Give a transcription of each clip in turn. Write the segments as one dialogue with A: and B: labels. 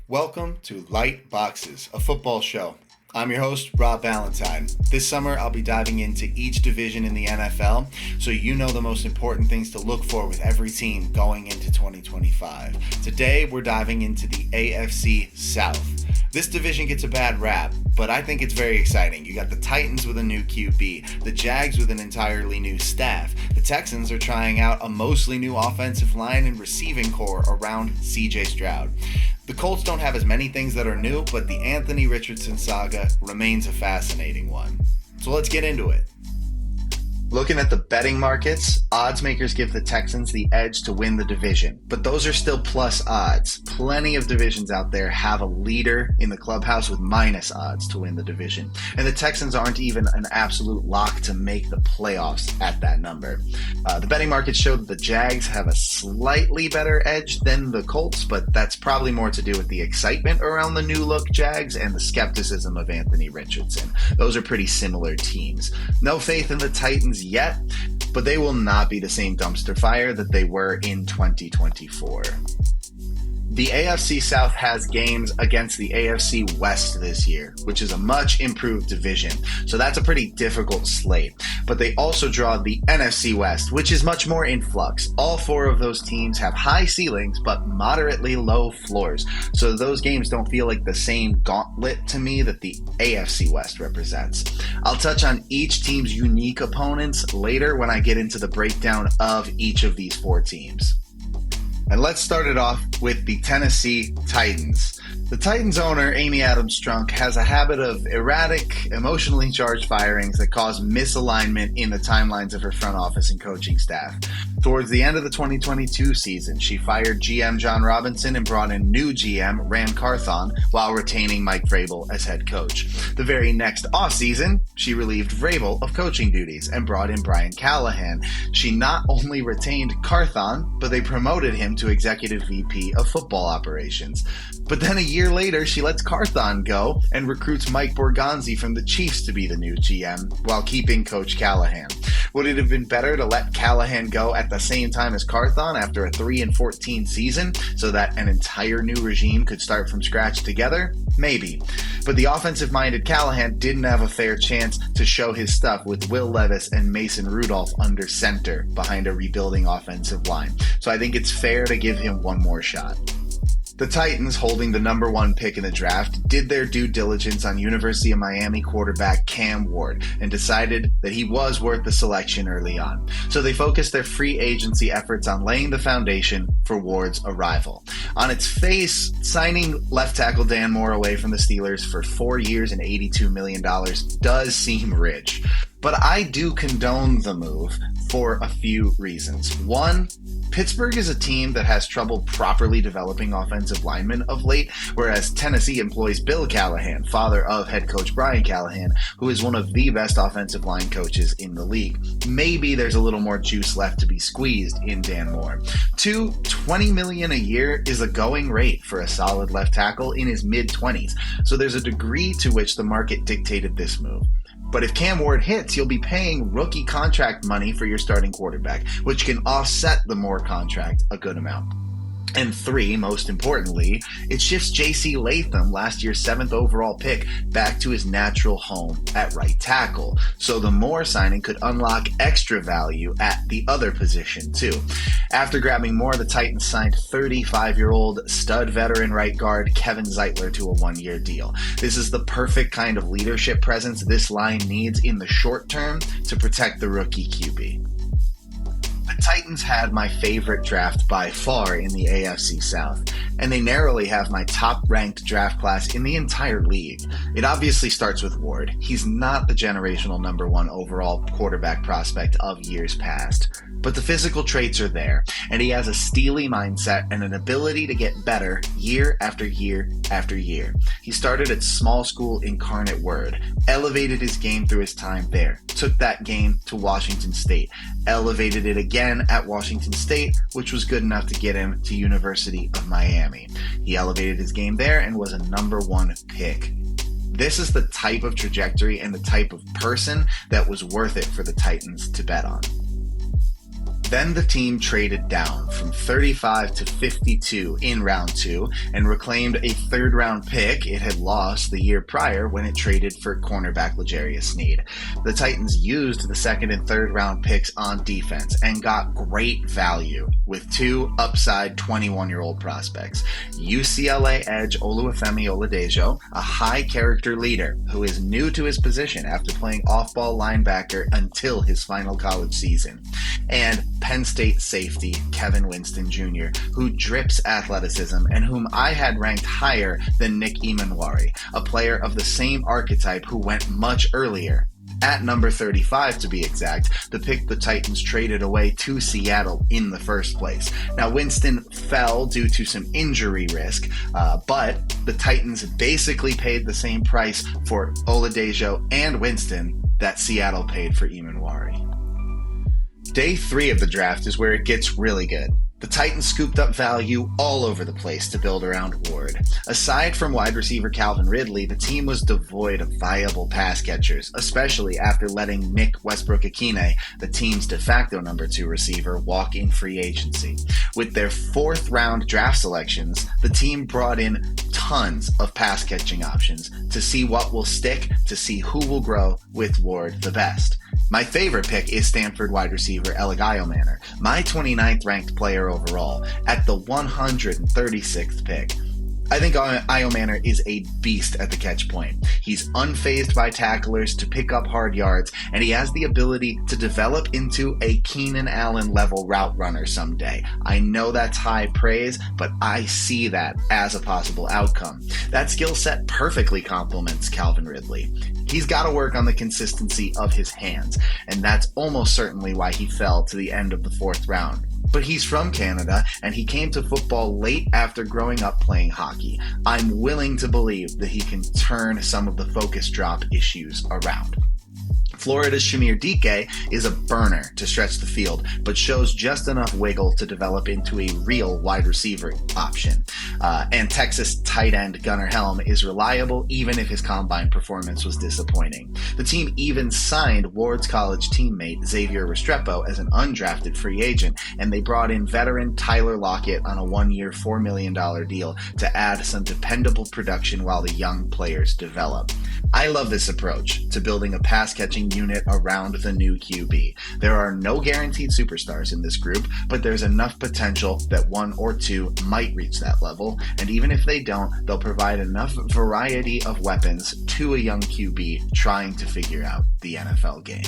A: Welcome to Light Boxes, a football show. I'm your host, Rob Ballantine. This summer, I'll be diving into each division in the NFL so you know the most important things to look for with every team going into 2025. Today, we're diving into the AFC South. This division gets a bad rap, but I think it's very exciting. You got the Titans with a new QB, the Jags with an entirely new staff. The Texans are trying out a mostly new offensive line and receiving core around CJ Stroud. The Colts don't have as many things that are new, but the Anthony Richardson saga remains a fascinating one. So let's get into it. Looking at the betting markets, odds makers give the Texans the edge to win the division, but those are still plus odds. Plenty of divisions out there have a leader in the clubhouse with minus odds to win the division, and the Texans aren't even an absolute lock to make the playoffs at that number. The betting markets show that the Jags have a slightly better edge than the Colts, but that's probably more to do with the excitement around the new look Jags and the skepticism of Anthony Richardson. Those are pretty similar teams. No faith in the Titans yet, but they will not be the same dumpster fire that they were in 2024. The AFC South has games against the AFC West this year, which is a much improved division, so that's a pretty difficult slate. But they also draw the NFC West, which is much more in flux. All four of those teams have high ceilings, but moderately low floors, so those games don't feel like the same gauntlet to me that the AFC West represents. I'll touch on each team's unique opponents later when I get into the breakdown of each of these four teams. And let's start it off with the Tennessee Titans. The Titans owner, Amy Adams Strunk, has a habit of erratic, emotionally charged firings that cause misalignment in the timelines of her front office and coaching staff. Towards the end of the 2022 season, she fired GM John Robinson and brought in new GM Ran Carthon while retaining Mike Vrabel as head coach. The very next offseason, she relieved Vrabel of coaching duties and brought in Brian Callahan. She not only retained Carthon, but they promoted him to executive VP of football operations. But then a year later, she lets Carthon go and recruits Mike Borgonzi from the Chiefs to be the new GM while keeping Coach Callahan. Would it have been better to let Callahan go at the same time as Carthon after a 3-14 season so that an entire new regime could start from scratch together? Maybe. But the offensive-minded Callahan didn't have a fair chance to show his stuff with Will Levis and Mason Rudolph under center behind a rebuilding offensive line. So I think it's fair to give him one more shot. The Titans, holding the number one pick in the draft, did their due diligence on University of Miami quarterback Cam Ward and decided that he was worth the selection early on. So they focused their free agency efforts on laying the foundation for Ward's arrival. On its face, signing left tackle Dan Moore away from the Steelers for 4 years and $82 million does seem rich. But I do condone the move for a few reasons. One, Pittsburgh is a team that has trouble properly developing offensive linemen of late, whereas Tennessee employs Bill Callahan, father of head coach Brian Callahan, who is one of the best offensive line coaches in the league. Maybe there's a little more juice left to be squeezed in Dan Moore. Two, $20 million a year is a going rate for a solid left tackle in his mid-20s, so there's a degree to which the market dictated this move. But if Cam Ward hits, you'll be paying rookie contract money for your starting quarterback, which can offset the Moore contract a good amount. And three, most importantly, it shifts J.C. Latham, last year's 7th overall pick, back to his natural home at right tackle. So the Moore signing could unlock extra value at the other position too. After grabbing Moore, the Titans signed 35-year-old stud veteran right guard Kevin Zeitler to a 1-year deal. This is the perfect kind of leadership presence this line needs in the short term to protect the rookie QB. The Titans had my favorite draft by far in the AFC South, and they narrowly have my top-ranked draft class in the entire league. It obviously starts with Ward. He's not the generational number one overall quarterback prospect of years past, but the physical traits are there, and he has a steely mindset and an ability to get better year after year after year. He started at small school Incarnate Word, elevated his game through his time there, took that game to Washington State, elevated it again at Washington State, which was good enough to get him to University of Miami. He elevated his game there and was a number one pick. This is the type of trajectory and the type of person that was worth it for the Titans to bet on. Then the team traded down from 35 to 52 in round 2 and reclaimed a third-round pick it had lost the year prior when it traded for cornerback L'Jarius Sneed. The Titans used the second and third-round picks on defense and got great value with 2 upside 21-year-old prospects. UCLA edge Oluwafemi Oladejo, a high-character leader who is new to his position after playing off-ball linebacker until his final college season, and Penn State safety Kevin Winston Jr., who drips athleticism and whom I had ranked higher than Nick Emanwari, a player of the same archetype who went much earlier. At number 35 to be exact, the pick the Titans traded away to Seattle in the first place. Now Winston fell due to some injury risk, but the Titans basically paid the same price for Oladejo and Winston that Seattle paid for Emanwari. Day 3 of the draft is where it gets really good. The Titans scooped up value all over the place to build around Ward. Aside from wide receiver Calvin Ridley, the team was devoid of viable pass catchers, especially after letting Nick Westbrook-Ikhine, the team's de facto number 2 receiver, walk in free agency. With their 4th round draft selections, the team brought in tons of pass catching options to see what will stick, to see who will grow with Ward the best. My favorite pick is Stanford wide receiver Eligio Manor, my 29th ranked player overall, at the 136th pick. I think Io Manor is a beast at the catch point. He's unfazed by tacklers to pick up hard yards, and he has the ability to develop into a Keenan Allen level route runner someday. I know that's high praise, but I see that as a possible outcome. That skill set perfectly complements Calvin Ridley. He's got to work on the consistency of his hands, and that's almost certainly why he fell to the end of the 4th round. But he's from Canada, and he came to football late after growing up playing hockey. I'm willing to believe that he can turn some of the focus drop issues around. Florida's Shamir Dike is a burner to stretch the field, but shows just enough wiggle to develop into a real wide receiver option. And Texas tight end Gunnar Helm is reliable even if his combine performance was disappointing. The team even signed Ward's college teammate Xavier Restrepo as an undrafted free agent, and they brought in veteran Tyler Lockett on a 1-year, $4 million deal to add some dependable production while the young players develop. I love this approach to building a pass-catching unit around the new QB. There are no guaranteed superstars in this group, but there's enough potential that 1 or 2 might reach that level, and even if they don't, they'll provide enough variety of weapons to a young QB trying to figure out the NFL game.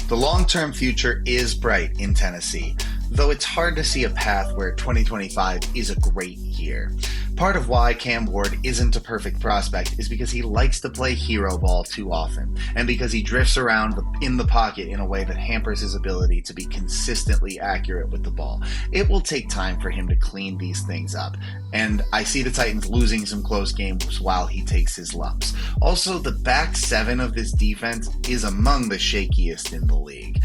A: The long-term future is bright in Tennessee, though it's hard to see a path where 2025 is a great year. Part of why Cam Ward isn't a perfect prospect is because he likes to play hero ball too often, and because he drifts around in the pocket in a way that hampers his ability to be consistently accurate with the ball. It will take time for him to clean these things up, and I see the Titans losing some close games while he takes his lumps. Also, the back 7 of this defense is among the shakiest in the league.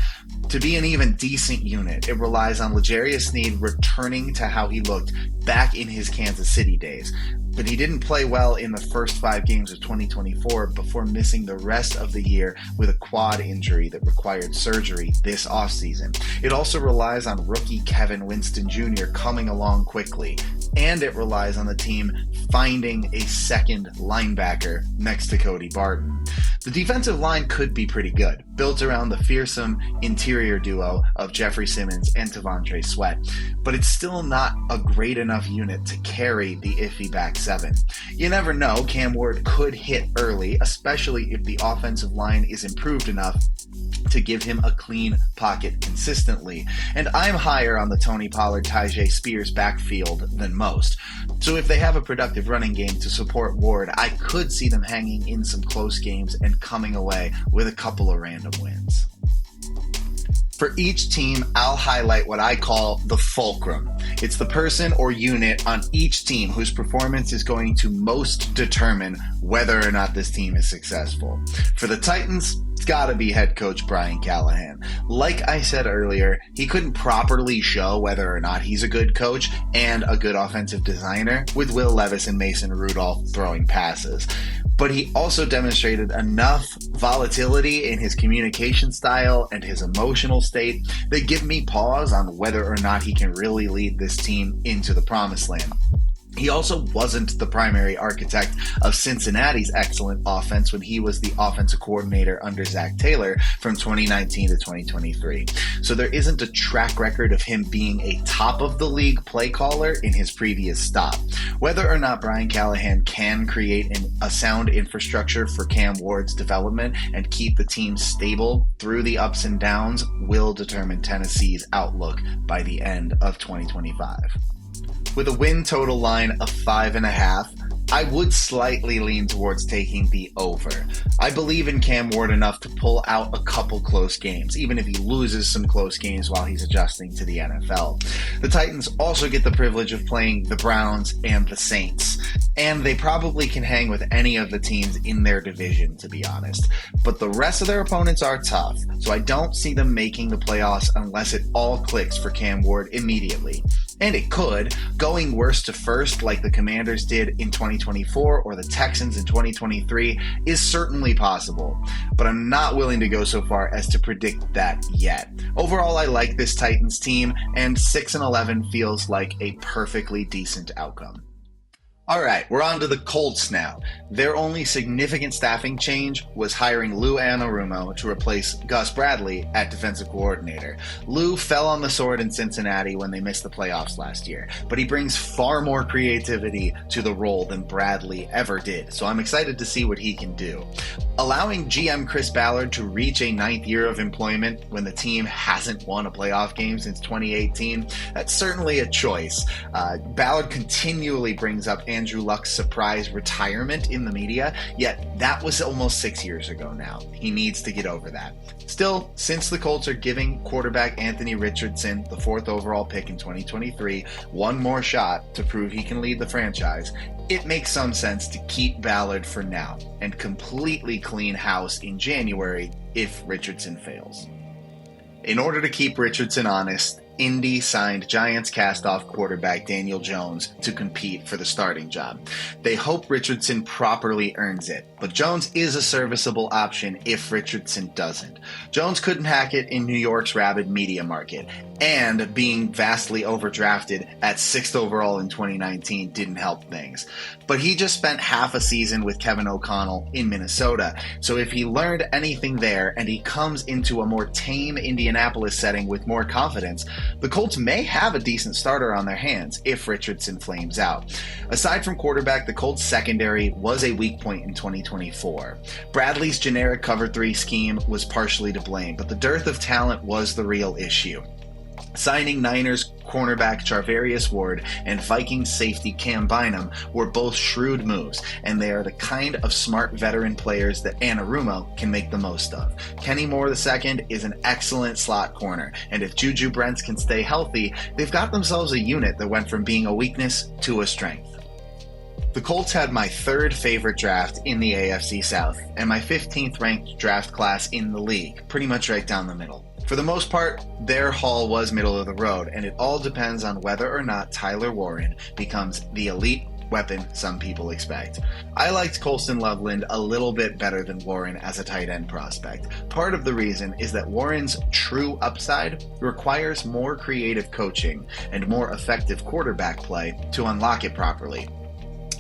A: To be an even decent unit, it relies on L'Jarius Sneed returning to how he looked back in his Kansas City days. But he didn't play well in the first 5 games of 2024 before missing the rest of the year with a quad injury that required surgery this offseason. It also relies on rookie Kevin Winston Jr. coming along quickly, and it relies on the team finding a second linebacker next to Cody Barton. The defensive line could be pretty good, built around the fearsome interior duo of Jeffrey Simmons and T'Vondre Sweat, but it's still not a great enough unit to carry the iffy back 7. You never know, Cam Ward could hit early, especially if the offensive line is improved enough to give him a clean pocket consistently, and I'm higher on the Tony Pollard-Tyjae Spears backfield than most. So if they have a productive running game to support Ward, I could see them hanging in some close games and coming away with a couple of random wins. For each team, I'll highlight what I call the fulcrum. It's the person or unit on each team whose performance is going to most determine whether or not this team is successful. For the Titans, it's gotta be head coach Brian Callahan. Like I said earlier, he couldn't properly show whether or not he's a good coach and a good offensive designer with Will Levis and Mason Rudolph throwing passes. but he also demonstrated enough volatility in his communication style and his emotional state that give me pause on whether or not he can really lead this team into the promised land. He also wasn't the primary architect of Cincinnati's excellent offense when he was the offensive coordinator under Zach Taylor from 2019 to 2023. So there isn't a track record of him being a top-of-the-league play caller in his previous stop. Whether or not Brian Callahan can create a sound infrastructure for Cam Ward's development and keep the team stable through the ups and downs will determine Tennessee's outlook by the end of 2025. With a win total line of 5.5, I would slightly lean towards taking the over. I believe in Cam Ward enough to pull out a couple close games, even if he loses some close games while he's adjusting to the NFL. The Titans also get the privilege of playing the Browns and the Saints, and they probably can hang with any of the teams in their division, to be honest. But the rest of their opponents are tough, so I don't see them making the playoffs unless it all clicks for Cam Ward immediately. And it could. Going worst to first like the Commanders did in 2024 or the Texans in 2023 is certainly possible, but I'm not willing to go so far as to predict that yet. Overall, I like this Titans team, and 6-11 feels like a perfectly decent outcome. All right, we're on to the Colts now. Their only significant staffing change was hiring Lou Anarumo to replace Gus Bradley at defensive coordinator. Lou fell on the sword in Cincinnati when they missed the playoffs last year, but he brings far more creativity to the role than Bradley ever did, so I'm excited to see what he can do. Allowing GM Chris Ballard to reach a 9th year of employment when the team hasn't won a playoff game since 2018, that's certainly a choice. Ballard continually brings up Andrew Luck's surprise retirement in the media, yet that was almost 6 years ago now. He needs to get over that. Still, since the Colts are giving quarterback Anthony Richardson, the 4th overall pick in 2023, one more shot to prove he can lead the franchise, it makes some sense to keep Ballard for now and completely clean house in January if Richardson fails. In order to keep Richardson honest, Indy signed Giants cast-off quarterback Daniel Jones to compete for the starting job. They hope Richardson properly earns it, but Jones is a serviceable option if Richardson doesn't. Jones couldn't hack it in New York's rabid media market, and being vastly overdrafted at 6th overall in 2019 didn't help things. But he just spent half a season with Kevin O'Connell in Minnesota, so if he learned anything there and he comes into a more tame Indianapolis setting with more confidence, the Colts may have a decent starter on their hands if Richardson flames out. Aside from quarterback, the Colts secondary was a weak point in 2024. Bradley's generic cover 3 scheme was partially to blame, but the dearth of talent was the real issue. Signing Niners cornerback Charvarius Ward and Vikings safety Cam Bynum were both shrewd moves, and they are the kind of smart veteran players that Anarumo can make the most of. Kenny Moore II is an excellent slot corner, and if Juju Brents can stay healthy, they've got themselves a unit that went from being a weakness to a strength. The Colts had my 3rd favorite draft in the AFC South, and my 15th ranked draft class in the league, pretty much right down the middle. For the most part, their haul was middle of the road, and it all depends on whether or not Tyler Warren becomes the elite weapon some people expect. I liked Colston Loveland a little bit better than Warren as a tight end prospect. Part of the reason is that Warren's true upside requires more creative coaching and more effective quarterback play to unlock it properly.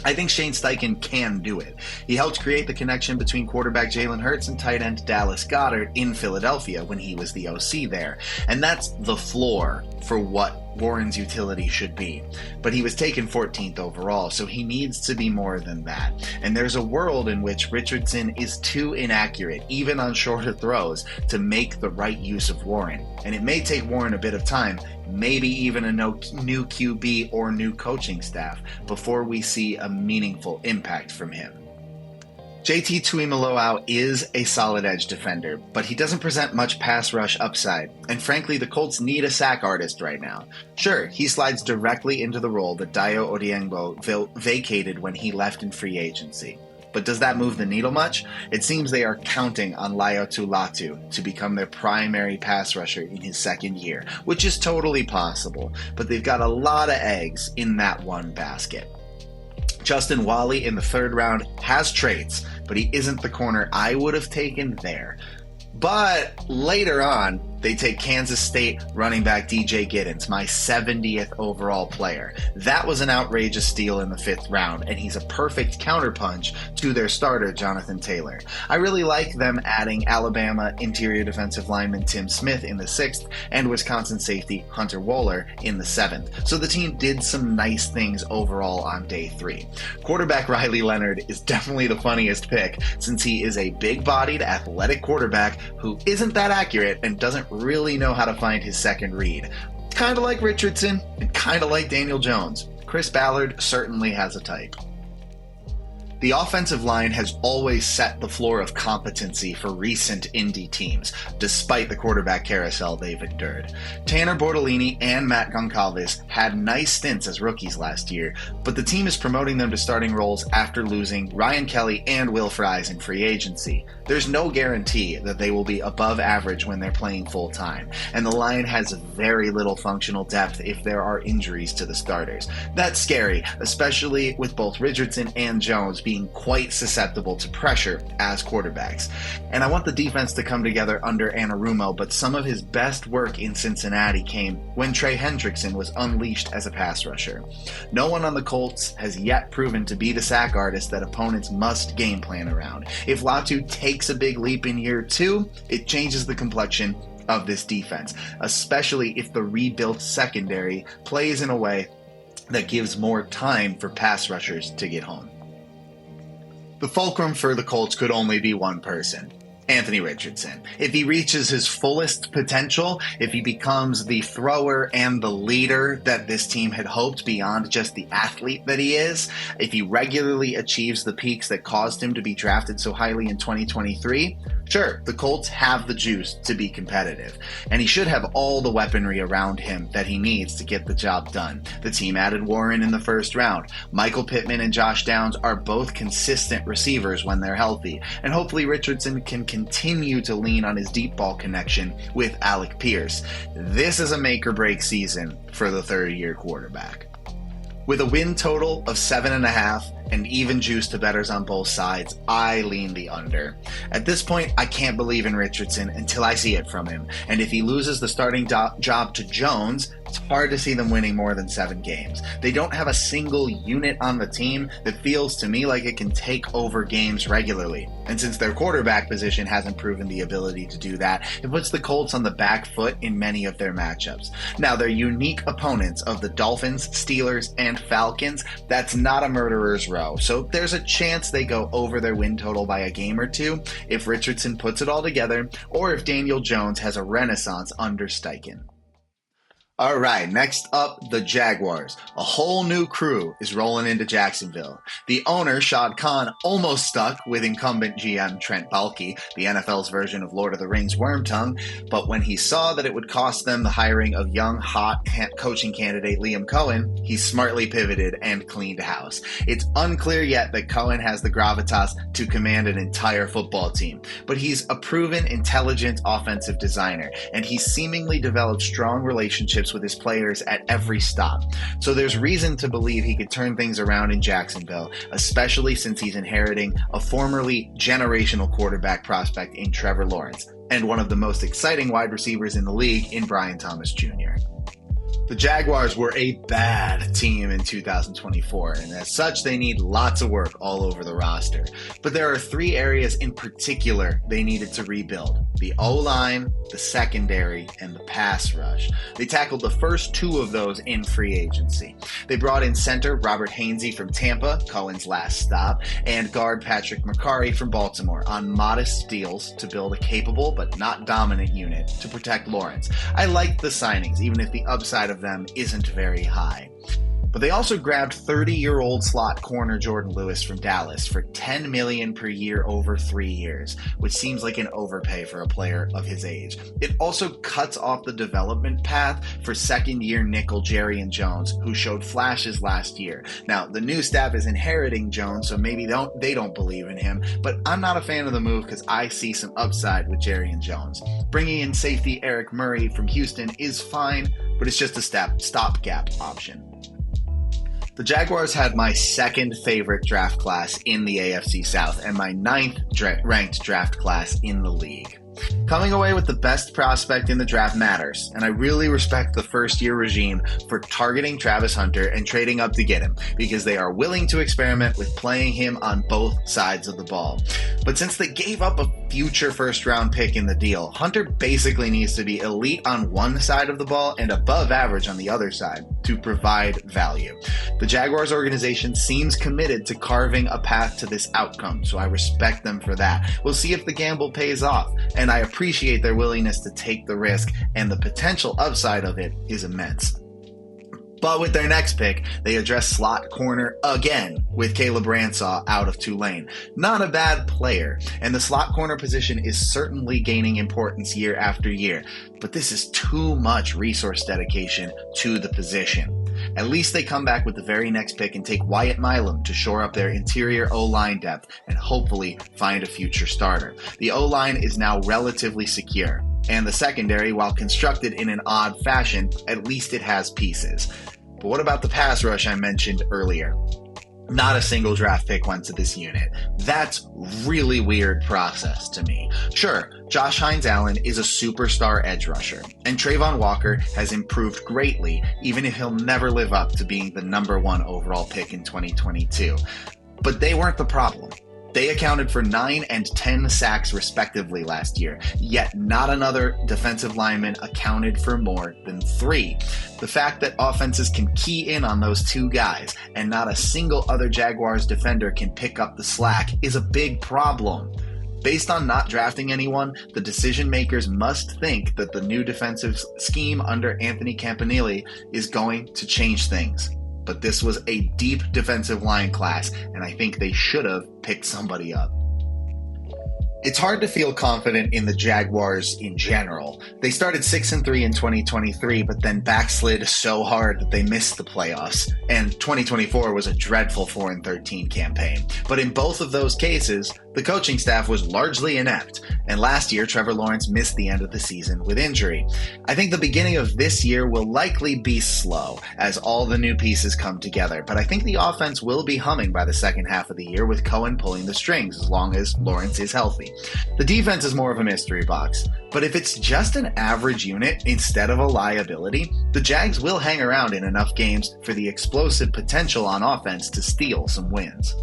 A: I think Shane Steichen can do it. He helped create the connection between quarterback Jalen Hurts and tight end Dallas Goedert in Philadelphia when he was the OC there. And that's the floor for what Warren's utility should be. But he was taken 14th overall, so he needs to be more than that. And there's a world in which Richardson is too inaccurate, even on shorter throws, to make the right use of Warren. And it may take Warren a bit of time, maybe even a new QB or new coaching staff, before we see a meaningful impact from him. JT Tuimoloau is a solid edge defender, but he doesn't present much pass rush upside, and frankly, the Colts need a sack artist right now. Sure, he slides directly into the role that Dayo Odeyingbo vacated when he left in free agency. But does that move the needle much? It seems they are counting on Laiatu Latu to become their primary pass rusher in his 2nd year, which is totally possible, but they've got a lot of eggs in that one basket. Justin Wally in the 3rd round has traits, but he isn't the corner I would have taken there. But later on, they take Kansas State running back DJ Giddens, my 70th overall player. That was an outrageous steal in the 5th round, and he's a perfect counterpunch to their starter, Jonathan Taylor. I really like them adding Alabama interior defensive lineman Tim Smith in the 6th and Wisconsin safety Hunter Wohler in the 7th. So the team did some nice things overall on day 3. Quarterback Riley Leonard is definitely the funniest pick, since he is a big-bodied, athletic quarterback who isn't that accurate and doesn't really know how to find his second read. Kind of like Richardson and kind of like Daniel Jones. Chris Ballard certainly has a type. The offensive line has always set the floor of competency for recent Indy teams, despite the quarterback carousel they've endured. Tanner Bortolini and Matt Goncalves had nice stints as rookies last year, but the team is promoting them to starting roles after losing Ryan Kelly and Will Fries in free agency. There's no guarantee that they will be above average when they're playing full-time, and the line has very little functional depth if there are injuries to the starters. That's scary, especially with both Richardson and Jones being quite susceptible to pressure as quarterbacks. And I want the defense to come together under Anarumo, but some of his best work in Cincinnati came when Trey Hendrickson was unleashed as a pass rusher. No one on the Colts has yet proven to be the sack artist that opponents must game plan around. If Latu takes a big leap in year 2, it changes the complexion of this defense, especially if the rebuilt secondary plays in a way that gives more time for pass rushers to get home. The fulcrum for the Colts could only be one person: Anthony Richardson. If he reaches his fullest potential, if he becomes the thrower and the leader that this team had hoped beyond just the athlete that he is, if he regularly achieves the peaks that caused him to be drafted so highly in 2023, sure, the Colts have the juice to be competitive, and he should have all the weaponry around him that he needs to get the job done. The team added Warren in the 1st round. Michael Pittman and Josh Downs are both consistent receivers when they're healthy, and hopefully Richardson can continue to lean on his deep ball connection with Alec Pierce. This is a make-or-break season for the 3rd-year quarterback. With a win total of 7.5 and even juice to bettors on both sides, I lean the under. At this point, I can't believe in Richardson until I see it from him, and if he loses the starting job to Jones, it's hard to see them winning more than 7 games. They don't have a single unit on the team that feels to me like it can take over games regularly, and since their quarterback position hasn't proven the ability to do that, it puts the Colts on the back foot in many of their matchups. Now, their unique opponents of the Dolphins, Steelers, and Falcons, that's not a murderer's row, so there's a chance they go over their win total by a game or 2 if Richardson puts it all together, or if Daniel Jones has a renaissance under Steichen. All right, next up, the Jaguars. A whole new crew is rolling into Jacksonville. The owner, Shad Khan, almost stuck with incumbent GM Trent Baalke, the NFL's version of Lord of the Rings Wormtongue, but when he saw that it would cost them the hiring of young, hot coaching candidate Liam Cohen, he smartly pivoted and cleaned house. It's unclear yet that Cohen has the gravitas to command an entire football team, but he's a proven, intelligent offensive designer, and he's seemingly developed strong relationships with his players at every stop. So there's reason to believe he could turn things around in Jacksonville, especially since he's inheriting a formerly generational quarterback prospect in Trevor Lawrence, and one of the most exciting wide receivers in the league in Brian Thomas Jr. The Jaguars were a bad team in 2024, and as such, they need lots of work all over the roster. But there are 3 areas in particular they needed to rebuild: the O-line, the secondary, and the pass rush. They tackled the first 2 of those in free agency. They brought in center Robert Hainsey from Tampa, Cohen's last stop, and guard Patrick McCarry from Baltimore on modest deals to build a capable but not dominant unit to protect Lawrence. I liked the signings, even if the upside of them isn't very high. But they also grabbed 30-year-old slot corner Jordan Lewis from Dallas for $10 million per year over 3 years, which seems like an overpay for a player of his age. It also cuts off the development path for second-year nickel Jerrion Jones, who showed flashes last year. Now, the new staff is inheriting Jones, so maybe they don't believe in him, but I'm not a fan of the move because I see some upside with Jerrion Jones. Bringing in safety Eric Murray from Houston is fine, but it's just a stopgap option. The Jaguars had my second favorite draft class in the AFC South and my ninth ranked draft class in the league. Coming away with the best prospect in the draft matters, and I really respect the first-year regime for targeting Travis Hunter and trading up to get him, because they are willing to experiment with playing him on both sides of the ball. But since they gave up a future first-round pick in the deal, Hunter basically needs to be elite on one side of the ball and above average on the other side to provide value. The Jaguars organization seems committed to carving a path to this outcome, so I respect them for that. We'll see if the gamble pays off, and I appreciate their willingness to take the risk, and the potential upside of it is immense. But with their next pick, they address slot corner again with Caleb Ransaw out of Tulane. Not a bad player, and the slot corner position is certainly gaining importance year after year, but this is too much resource dedication to the position. At least they come back with the very next pick and take Wyatt Milam to shore up their interior O-line depth and hopefully find a future starter. The O-line is now relatively secure, and the secondary, while constructed in an odd fashion, at least it has pieces. But what about the pass rush I mentioned earlier? Not a single draft pick went to this unit. That's really weird process to me. Sure, Josh Hines-Allen is a superstar edge rusher, and Trayvon Walker has improved greatly, even if he'll never live up to being the number one overall pick in 2022. But they weren't the problem. They accounted for 9 and 10 sacks respectively last year, yet not another defensive lineman accounted for more than 3. The fact that offenses can key in on those two guys and not a single other Jaguars defender can pick up the slack is a big problem. Based on not drafting anyone, the decision makers must think that the new defensive scheme under Anthony Campanile is going to change things. But this was a deep defensive line class, and I think they should have picked somebody up. It's hard to feel confident in the Jaguars in general. They started 6-3 in 2023, but then backslid so hard that they missed the playoffs, and 2024 was a dreadful 4-13 campaign. But in both of those cases, the coaching staff was largely inept, and last year Trevor Lawrence missed the end of the season with injury. I think the beginning of this year will likely be slow as all the new pieces come together, but I think the offense will be humming by the second half of the year with Cohen pulling the strings as long as Lawrence is healthy. The defense is more of a mystery box, but if it's just an average unit instead of a liability, the Jags will hang around in enough games for the explosive potential on offense to steal some wins.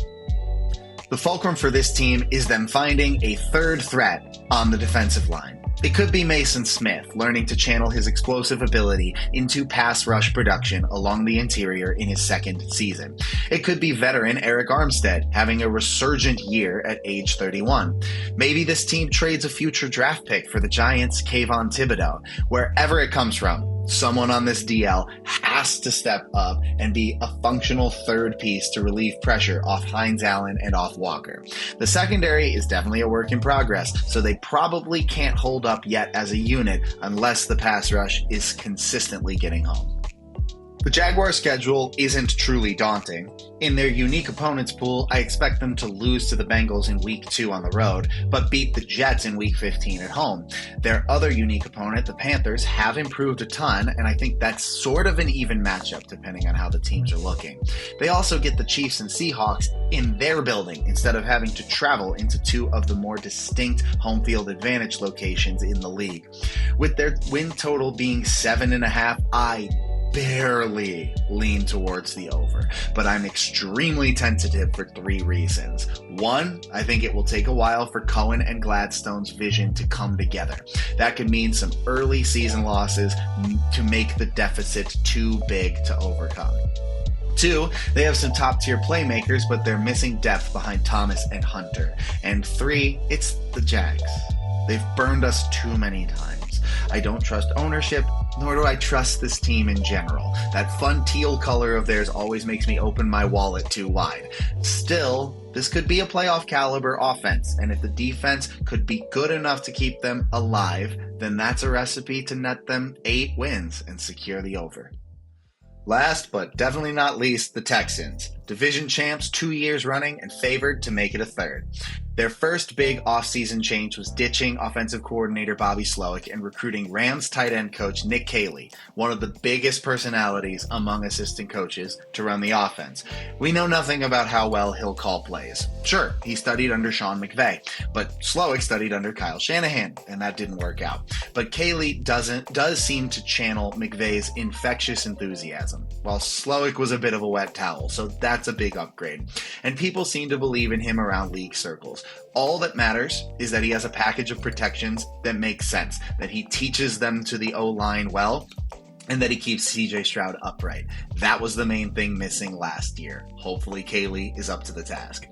A: The fulcrum for this team is them finding a third threat on the defensive line. It could be Mason Smith learning to channel his explosive ability into pass rush production along the interior in his second season. It could be veteran Eric Armstead having a resurgent year at age 31. Maybe this team trades a future draft pick for the Giants' Kayvon Thibodeau. Wherever it comes from, someone on this DL has to step up and be a functional third piece to relieve pressure off Hines-Allen and off Walker. The secondary is definitely a work in progress, so they probably can't hold up yet as a unit unless the pass rush is consistently getting home. The Jaguars' schedule isn't truly daunting. In their unique opponents pool, I expect them to lose to the Bengals in Week 2 on the road, but beat the Jets in Week 15 at home. Their other unique opponent, the Panthers, have improved a ton, and I think that's sort of an even matchup depending on how the teams are looking. They also get the Chiefs and Seahawks in their building instead of having to travel into two of the more distinct home field advantage locations in the league. With their win total being 7.5, I barely lean towards the over, but I'm extremely tentative for 3 reasons. 1, I think it will take a while for Cohen and Gladstone's vision to come together. That could mean some early season losses to make the deficit too big to overcome. 2, they have some top-tier playmakers, but they're missing depth behind Thomas and Hunter. And 3, it's the Jags. They've burned us too many times. I don't trust ownership, nor do I trust this team in general. That fun teal color of theirs always makes me open my wallet too wide. Still, this could be a playoff caliber offense, and if the defense could be good enough to keep them alive, then that's a recipe to net them 8 wins and secure the over. Last but definitely not least, the Texans. Division champs 2 years running and favored to make it a third. Their first big offseason change was ditching offensive coordinator Bobby Slowick and recruiting Rams tight end coach Nick Caley, one of the biggest personalities among assistant coaches, to run the offense. We know nothing about how well he'll call plays. Sure, he studied under Sean McVay, but Slowick studied under Kyle Shanahan, and that didn't work out. But Caley does seem to channel McVay's infectious enthusiasm, while Slowick was a bit of a wet towel, so that's a big upgrade. And people seem to believe in him around league circles. All that matters is that he has a package of protections that makes sense, that he teaches them to the O-line well, and that he keeps CJ Stroud upright. That was the main thing missing last year. Hopefully Caley is up to the task.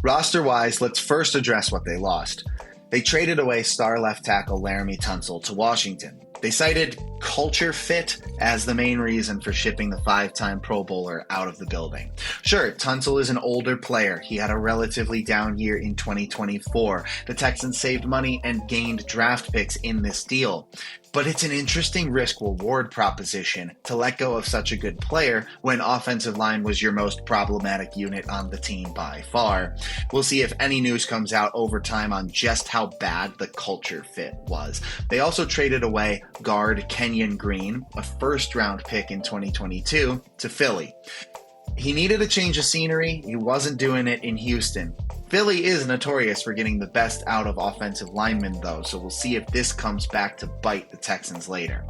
A: Roster-wise, let's first address what they lost. They traded away star left tackle Laramie Tunsil to Washington. They cited culture fit as the main reason for shipping the 5-time Pro Bowler out of the building. Sure, Tunsil is an older player. He had a relatively down year in 2024. The Texans saved money and gained draft picks in this deal. But it's an interesting risk-reward proposition to let go of such a good player when offensive line was your most problematic unit on the team by far. We'll see if any news comes out over time on just how bad the culture fit was. They also traded away guard Kenyon Green, a first-round pick in 2022, to Philly. He needed a change of scenery. He wasn't doing it in Houston. Philly is notorious for getting the best out of offensive linemen, though, so we'll see if this comes back to bite the Texans later.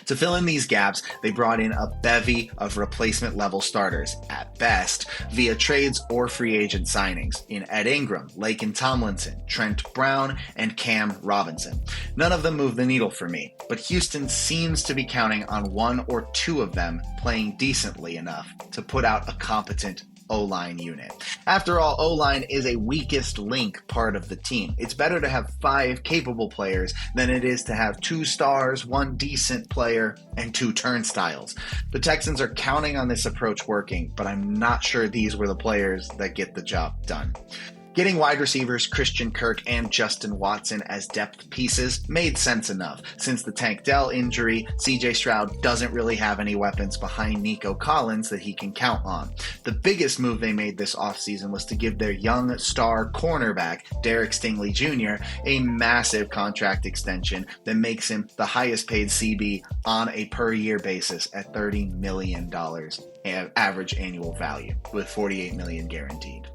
A: To fill in these gaps, they brought in a bevy of replacement-level starters, at best, via trades or free agent signings, in Ed Ingram, Laken Tomlinson, Trent Brown, and Cam Robinson. None of them move the needle for me, but Houston seems to be counting on one or two of them playing decently enough to put out a competent O-line unit. After all, O-line is a weakest link part of the team. It's better to have 5 capable players than it is to have 2 stars, 1 decent player, and 2 turnstiles. The Texans are counting on this approach working, but I'm not sure these were the players that get the job done. Getting wide receivers Christian Kirk and Justin Watson as depth pieces made sense enough. Since the Tank Dell injury, CJ Stroud doesn't really have any weapons behind Nico Collins that he can count on. The biggest move they made this offseason was to give their young star cornerback, Derek Stingley Jr., a massive contract extension that makes him the highest paid CB on a per year basis at $30 million average annual value, with $48 million guaranteed.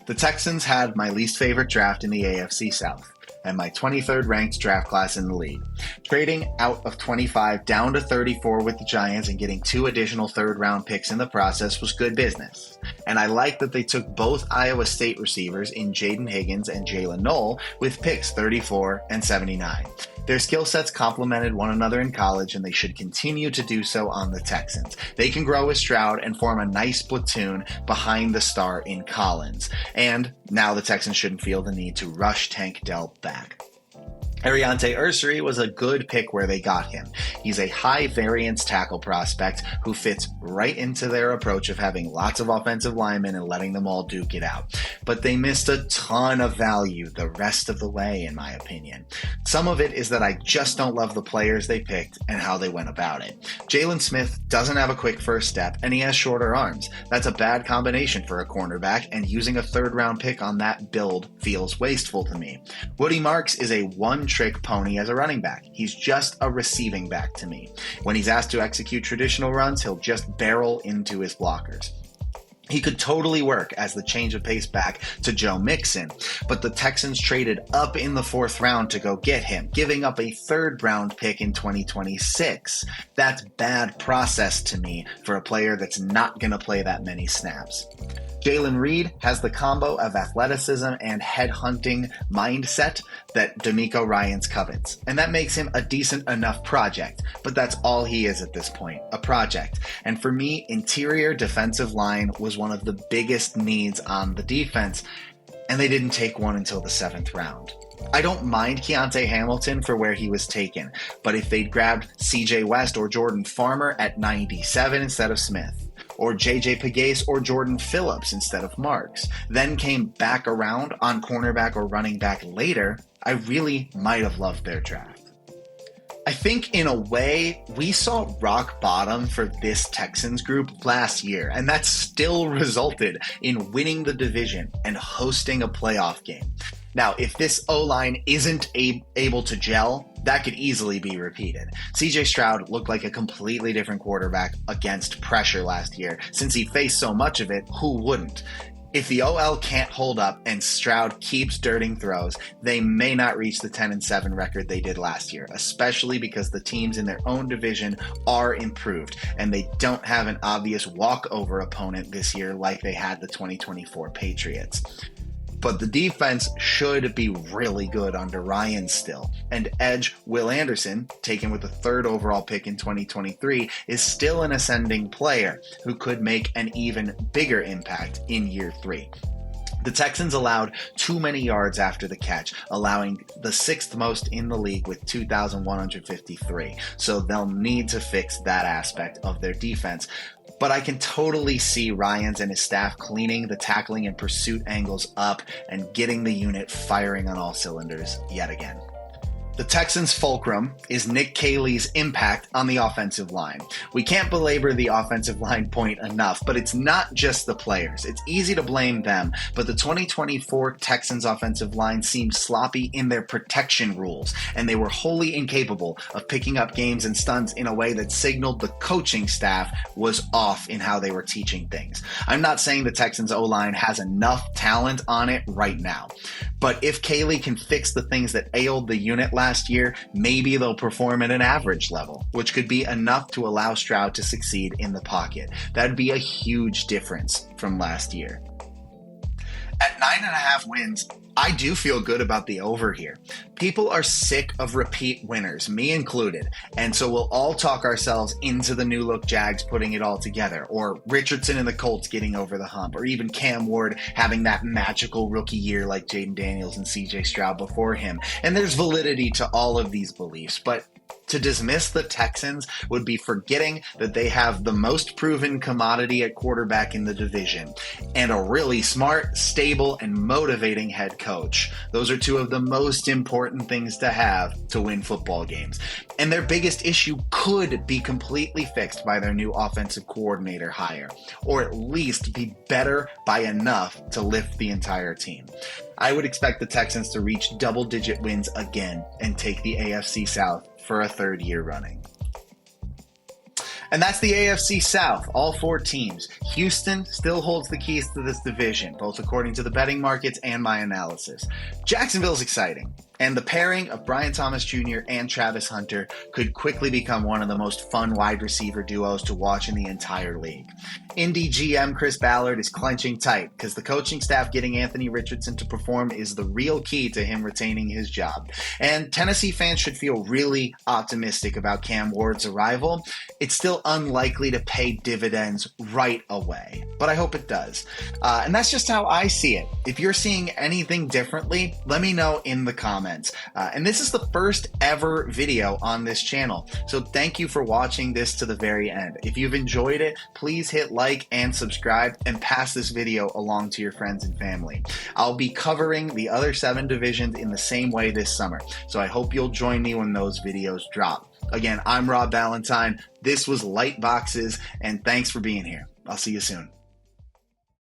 A: The Texans had my least favorite draft in the AFC South, and my 23rd ranked draft class in the league. Trading out of 25 down to 34 with the Giants and getting 2 additional third-round picks in the process was good business. And I like that they took both Iowa State receivers in Jaden Higgins and Jalen Knoll with picks 34 and 79. Their skill sets complemented one another in college, and they should continue to do so on the Texans. They can grow with Stroud and form a nice platoon behind the star in Collins. And now the Texans shouldn't feel the need to rush Tank Dell back. Arronte Ursary was a good pick where they got him. He's a high-variance tackle prospect who fits right into their approach of having lots of offensive linemen and letting them all duke it out. But they missed a ton of value the rest of the way, in my opinion. Some of it is that I just don't love the players they picked and how they went about it. Jalen Smith doesn't have a quick first step, and he has shorter arms. That's a bad combination for a cornerback, and using a third-round pick on that build feels wasteful to me. Woody Marks is a one-trick pony as a running back. He's just a receiving back to me. When he's asked to execute traditional runs, he'll just barrel into his blockers. He could totally work as the change of pace back to Joe Mixon, but the Texans traded up in the 4th round to go get him, giving up a 3rd round pick in 2026. That's bad process to me for a player that's not going to play that many snaps. Jalen Reed has the combo of athleticism and head-hunting mindset that D'Amico Ryans covets, and that makes him a decent enough project, but that's all he is at this point, a project. And for me, interior defensive line was one of the biggest needs on the defense, and they didn't take one until the 7th round. I don't mind Keontae Hamilton for where he was taken, but if they'd grabbed CJ West or Jordan Farmer at 97 instead of Smith, or JJ Pegues or Jordan Phillips instead of Marks, then came back around on cornerback or running back later, I really might have loved their draft. I think in a way, we saw rock bottom for this Texans group last year, and that still resulted in winning the division and hosting a playoff game. Now, if this O-line isn't able to gel, that could easily be repeated. CJ Stroud looked like a completely different quarterback against pressure last year. Since he faced so much of it, who wouldn't? If the OL can't hold up and Stroud keeps dirting throws, they may not reach the 10-7 record they did last year, especially because the teams in their own division are improved and they don't have an obvious walkover opponent this year like they had the 2024 Patriots. But the defense should be really good under Ryan still. And edge Will Anderson, taken with the 3rd overall pick in 2023, is still an ascending player who could make an even bigger impact in year 3. The Texans allowed too many yards after the catch, allowing the 6th most in the league with 2,153. So they'll need to fix that aspect of their defense. But I can totally see Ryans and his staff cleaning the tackling and pursuit angles up and getting the unit firing on all cylinders yet again. The Texans' fulcrum is Nick Caley's impact on the offensive line. We can't belabor the offensive line point enough, but it's not just the players. It's easy to blame them, but the 2024 Texans offensive line seemed sloppy in their protection rules, and they were wholly incapable of picking up games and stunts in a way that signaled the coaching staff was off in how they were teaching things. I'm not saying the Texans O-line has enough talent on it right now, but if Caley can fix the things that ailed the unit last year, maybe they'll perform at an average level, which could be enough to allow Stroud to succeed in the pocket. That'd be a huge difference from last year. At 9.5 wins, I do feel good about the over here. People are sick of repeat winners, me included, and so we'll all talk ourselves into the new look Jags putting it all together, or Richardson and the Colts getting over the hump, or even Cam Ward having that magical rookie year like Jaden Daniels and CJ Stroud before him. And there's validity to all of these beliefs, but to dismiss the Texans would be forgetting that they have the most proven commodity at quarterback in the division and a really smart, stable, and motivating head coach. Those are two of the most important things to have to win football games. And their biggest issue could be completely fixed by their new offensive coordinator hire, or at least be better by enough to lift the entire team. I would expect the Texans to reach double-digit wins again and take the AFC South for a 3rd year running. And that's the AFC South, all 4 teams. Houston still holds the keys to this division, both according to the betting markets and my analysis. Jacksonville's exciting, and the pairing of Brian Thomas Jr. and Travis Hunter could quickly become one of the most fun wide receiver duos to watch in the entire league. Indy GM Chris Ballard is clenching tight because the coaching staff getting Anthony Richardson to perform is the real key to him retaining his job. And Tennessee fans should feel really optimistic about Cam Ward's arrival. It's still unlikely to pay dividends right away, but I hope it does. And that's just how I see it. If you're seeing anything differently, let me know in the comments. And this is the first ever video on this channel, so thank you for watching this to the very end. If you've enjoyed it, please hit like and subscribe and pass this video along to your friends and family. I'll be covering the other 7 divisions in the same way this summer, so I hope you'll join me when those videos drop. Again, I'm Rob Ballantine. This was Light Boxes, and thanks for being here. I'll see you soon.